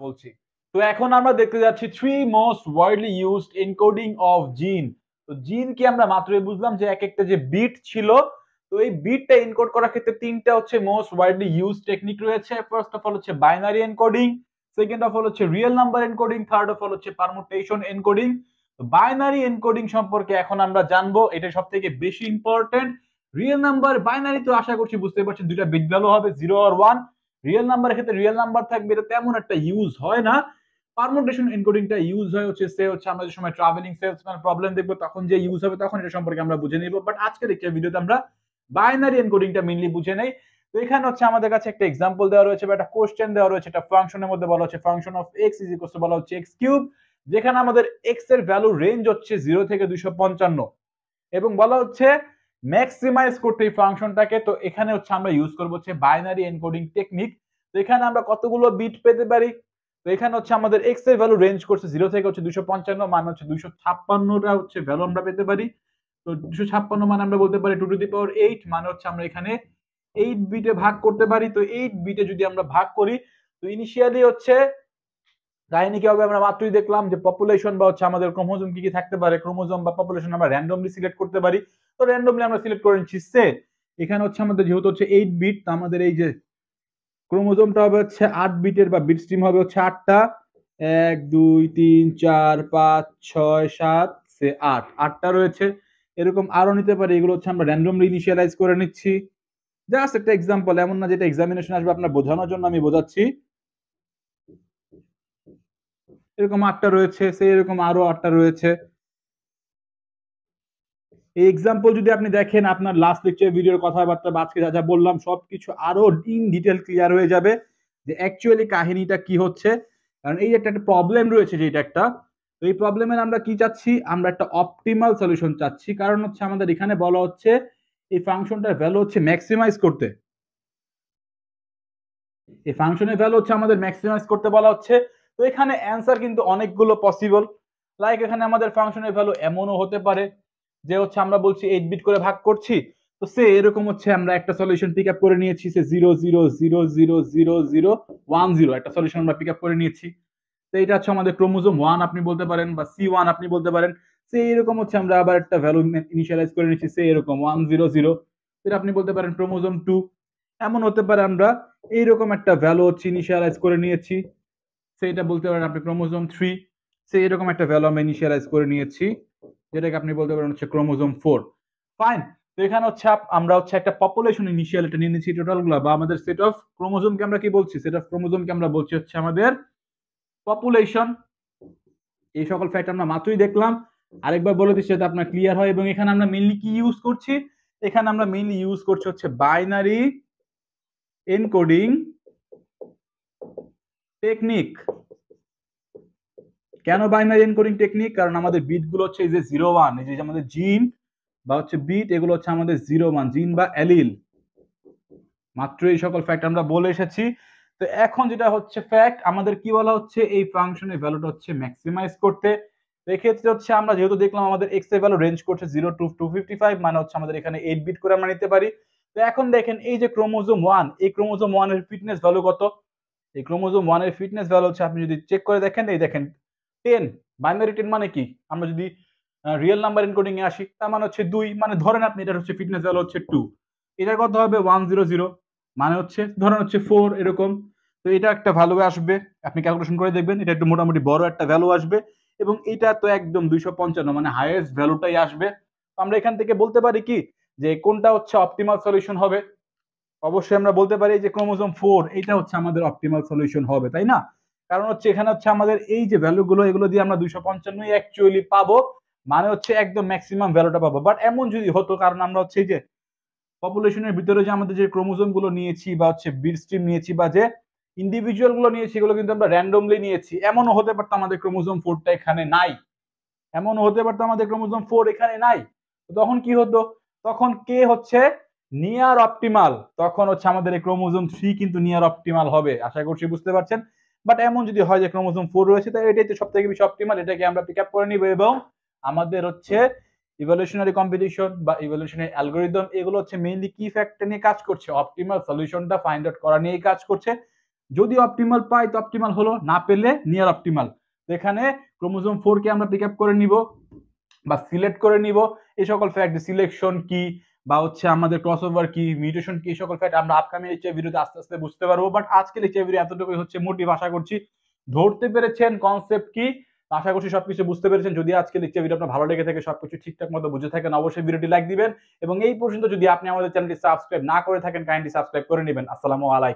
বলছি। তো এখন আমরা দেখতে যাচ্ছি three most widely used encoding of জিন। তো জিন কি আমরা মাত্রই বুঝলাম যে এক একটা যে বিট ছিল, তো এই বিটটা এনকোড করার ক্ষেত্রে তিনটা হচ্ছে মোস্ট ওয়াইডলি ইউজড টেকনিক রয়েছে। ফার্স্ট অফ অল হচ্ছে binary encoding, second of all হচ্ছে real number encoding, third of all হচ্ছে পারমুটেশন এনকোডিং। তো বাইনারি এনকোডিং সম্পর্কে এখন আমরা জানবো, এটা সবথেকে বেশি ইম্পর্টেন্ট। রিয়েল নাম্বার বাইনারি তো আশা করছি বুঝতে পারছেন, দুইটা বিট ভ্যালু হবে 0 আর 1। রিয়েল নাম্বারের ক্ষেত্রে রিয়েল নাম্বার থাকবে, এটা তেমন একটা ইউজ হয় না। পারমুটেশন এনকোডিংটা ইউজ হয় হচ্ছে আমরা যে সময় ট্রাভেলিং সেলসম্যান প্রবলেম দেখবো তখন যে ইউজ হবে, তখন এটা সম্পর্কে আমরা বুঝে নিব। বাট আজকে দেখছি ভিডিওতে আমরা বাইনারি এনকোডিংটা মেইনলি বুঝে নেই। তো এখানে হচ্ছে আমাদের কাছে একটা এক্সাম্পল দেওয়া রয়েছে বা একটা কোশ্চেন দেওয়া রয়েছে, একটা ফাংশনের মধ্যে বলা হচ্ছে function of x is equal to বলা হচ্ছে এক্স কিউব, যেখানে আমাদের এক্স এর ভ্যালু রেঞ্জ হচ্ছে 0 থেকে 255 এবং বলা হচ্ছে ম্যাক্সিমাইজ করতে এই ফাংশনটাকে। তো এখানে হচ্ছে আমরা ইউজ করব হচ্ছে বাইনারি এনকোডিং টেকনিক। তো এখানে আমরা কতগুলো বিট পেতে পারি, তো এখানে হচ্ছে আমাদের এক্স এর ভ্যালু রেঞ্জ করছে 0 থেকে হচ্ছে 255, মানে হচ্ছে 256টা হচ্ছে ভ্যালু আমরা পেতে পারি। তো 256 মানে আমরা বলতে পারি 2 টু দি পাওয়ার 8, মানে হচ্ছে আমরা এখানে 8 বিটে ভাগ করতে পারি। তো 8 বিটে যদি আমরা ভাগ করি, তো ইনিশিয়ালি হচ্ছে কাহিনী কি হবে আমরা মাত্রই দেখলাম যে পপুলেশন বা হচ্ছে আমাদের ক্রোমোজোম কি কি থাকতে পারে, ক্রোমোজোম বা পপুলেশন আমরা র্যান্ডমলি সিলেক্ট করতে পারি। তো র্যান্ডমলি আমরা সিলেক্ট করে নিচ্ছি সে এখানে হচ্ছে আমাদের যেহেতু হচ্ছে 8 বিট, তো আমাদের এই যে ক্রোমোজোমটা হবে হচ্ছে 8 বিটের বা বিট স্ট্রিম হবে হচ্ছে 8টা, 1 2 3 4 5 6 7 সে 8টা রয়েছে। এরকম আরো নিতে পারি, এগুলো হচ্ছে আমরা র্যান্ডমলি ইনিশিয়ালাইজ করে নিচ্ছি। জাস্ট একটা এক্সাম্পল, এমন না যেটা এক্সামিনেশন আসবে, আপনার বোঝানোর জন্য আমি বোঝাচ্ছি। এরকম 8টা রয়েছে, সেই এরকম আরো 8টা রয়েছে। এই এক্সাম্পল যদি আপনি দেখেন আপনার লাস্ট লেকচার ভিডিওর কথাবার্তা বা আজকে যা যা বললাম সবকিছু আরো ইন ডিটেল ক্লিয়ার হয়ে যাবে যে অ্যাকচুয়ালি কাহিনীটা কি হচ্ছে। কারণ এই একটা প্রবলেম রয়েছে, যেটা একটা, তো এই প্রবলেমের আমরা কি চাচ্ছি, আমরা একটা অপটিমাল সলিউশন চাচ্ছি। কারণ হচ্ছে আমাদের এখানে বলা হচ্ছে এই ফাংশনটার ভ্যালু হচ্ছে ম্যাক্সিমাইজ করতে, এই ফাংশনের ভ্যালু হচ্ছে আমাদের ম্যাক্সিমাইজ করতে বলা হচ্ছে। তো এখানে অ্যান্সার কিন্তু অনেকগুলো পসিবল। লাইক এখানে আমাদের ফাংশনের ভ্যালু এমনও হতে পারে যে হচ্ছে আমরা বলছি 8 বিট করে ভাগ করছি, তো সে এরকম হচ্ছে আমরা একটা সলিউশন পিক আপ করে নিয়েছি, সে 0 0 0 0 0 0 1 0 একটা সলিউশন আমরা পিক আপ করে নিয়েছি। তো এটা হচ্ছে আমাদের ক্রোমোজোম 1 আপনি বলতে পারেন, বা C1 আপনি বলতে পারেন। সে এরকম হচ্ছে আমরা আবার একটা ভ্যালু ইনিশিয়ালাইজ করে নিচ্ছি, সে এরকম 1 0 0, এটা আপনি বলতে পারেন ক্রোমোজোম 2। এমন হতে পারে আমরা এইরকম একটা ভ্যালু হচ্ছে ইনিশিয়ালাইজ করে নিয়েছি, সেইটা বলতে পারেন আপনি ক্রোমোজোম 3। সেই এরকম একটা ভ্যালু আমরা ইনিশিয়ালাইজ করে নিয়েছি, যেটাকে আপনি বলতে পারেন হচ্ছে ক্রোমোজোম 4। ফাইন। তো এখানে হচ্ছে আমরা হচ্ছে একটা পপুলেশন ইনিশিয়াল এটা নিয়ে নিচ্ছি টোটালগুলো, বা আমাদের সেট অফ ক্রোমোজোমকে আমরা কি বলছি, সেট অফ ক্রোমোজোমকে আমরা বলছি হচ্ছে আমাদের পপুলেশন। এই সকল ফ্যাক্ট আমরা মাত্রই দেখলাম, আরেকবার বলে দিচ্ছি যাতে আপনার ক্লিয়ার হয়। এবং এখানে আমরা মেইনলি কি ইউজ করছি, এখানে আমরা মেইনলি ইউজ করছি হচ্ছে বাইনারি এনকোডিং টেকনিক। কেন বাইনারি এনকোডিং টেকনিক, কারণ আমাদের বিট গুলো হচ্ছে এই যে 0 1, এই যে আমাদের জিন বা হচ্ছে বিট, এগুলো হচ্ছে আমাদের 0 1 জিন বা অ্যালিল। মাত্র এই সকল ফ্যাক্ট আমরা বলে এসেছি। তো এখন যেটা হচ্ছে ফ্যাক্ট, আমাদের কি বলা হচ্ছে এই ফাংশনের ভ্যালুটা হচ্ছে ম্যাক্সিমাইজ করতে। তো এক্ষেত্রে হচ্ছে আমরা যেহেতু দেখলাম আমাদের এক্স এর ভ্যালু রেঞ্জ করছে 0 টু 255, মানে হচ্ছে আমাদের এখানে 8 বিট করে আমরা নিতে পারি। তো এখন দেখেন এই যে ক্রোমোজোম 1, এই ক্রোমোজোম 1 এর ফিটনেস ভ্যালু কত, এই ক্রোমোজোম 1 এর ফিটনেস ভ্যালু হচ্ছে আপনি যদি চেক করে দেখেন, এই দেখেন 10। বাইনারি 10 মানে কি, আমরা যদি রিয়েল নাম্বার এনকোডিং এ আসি তার মানে হচ্ছে 2, মানে ধরেন আপনি এটা হচ্ছে ফিটনেস ভ্যালু হচ্ছে 2, এটার কত হবে 100, মানে হচ্ছে ধরেন হচ্ছে 4 এরকম। তো এটা একটা ভ্যালু আসবে, আপনি ক্যালকুলেশন করে দেখবেন, এটা একটু মোটামুটি বড় একটা ভ্যালু আসবে। এবং এটা তো একদম 255, মানে হাইয়েস্ট ভ্যালুটাই আসবে। তো আমরা এখান থেকে বলতে পারি কি যে কোনটা হচ্ছে অপটিমাল সলিউশন হবে, অবশ্যই আমরা বলতে পারি যে ক্রোমোজোম 4 এটা হচ্ছে আমাদের অপটিমাল সলিউশন হবে, তাই না? কারণ হচ্ছে এখানে হচ্ছে আমাদের এই যে ভ্যালুগুলো, এগুলো দিয়ে আমরা 255 অ্যাকচুয়ালি পাবো, মানে হচ্ছে একদম ম্যাক্সিমাম ভ্যালুটা পাবো। বাট এমন যদি হতো, কারণ আমরা হচ্ছে এই যে পপুলেশনের ভিতরে যে আমাদের যে ক্রোমোজোম গুলো নিয়েছি বা হচ্ছে বিট স্ট্রিম নিয়েছি বা যে ইন্ডিভিজুয়াল গুলো নিয়েছি, এগুলো কিন্তু আমরা র্যান্ডমলি নিয়েছি। এমনও হতে পারতো আমাদের ক্রোমোজোম 4টা এখানে নাই, এমনও হতে পারতো আমাদের ক্রোমোজোম 4 এখানে নাই। তখন কি হতো, তখন কে হচ্ছে নিয়ার অপটিমাল, তখন হচ্ছে আমাদের এই ক্রোমোজোম 3 কিন্তু নিয়ার অপটিমাল হবে, আশা করছি বুঝতে পারছেন। বাট এমন যদি হয় যে ক্রোমোজোম 4 রয়েছে, তাই এটাই তো সবথেকে বেশি অপটিমাল, এটাকে আমরা পিক আপ করে নিব। এবং আমাদের হচ্ছে ইভলিউশনারি কম্পিটিশন বা ইভলিউশনারি অ্যালগরিদম, এগুলো হচ্ছে মেইনলি কি ফ্যাক্টর নিয়ে কাজ করছে, অপটিমাল সলিউশনটা ফাইন্ড আউট করা নিয়েই কাজ করছে। যদি অপটিমাল পাই তো অপটিমাল হলো, না পেলে নিয়ার অপটিমাল। এখানে ক্রোমোজোম 4 কে আমরা পিক আপ করে নিব বা সিলেক্ট করে নিব। এই সকল ফ্যাক্ট, সিলেকশন কি বা হচ্ছে আমাদের ক্রসওভার কি, মিউটেশন কি, এই সকল ফ্যাক্ট আমরা আপকামিং লেকচার ভিডিওতে আস্তে আস্তে বুঝতে পারবো। বাট আজকে লেকচার ভিডিও এতটুকুই হচ্ছে মোটিভ। আশা করছি ধরতে পেরেছেন কনসেপ্ট কি, আশা করছি সবকিছু বুঝতে পেরেছেন। যদি আজকে লেকচার ভিডিও আপনার ভালো লেগে থাকে, সবকিছু ঠিকঠাক মতো বুঝে থাকেন, অবশ্যই ভিডিওটি লাইক দিবেন এবং এই পর্যন্ত যদি আপনি আমাদের চ্যানেলটি সাবস্ক্রাইব না করে থাকেন কাইন্ডলি সাবস্ক্রাইব করে নেবেন। আসসালামু আলাইকুম।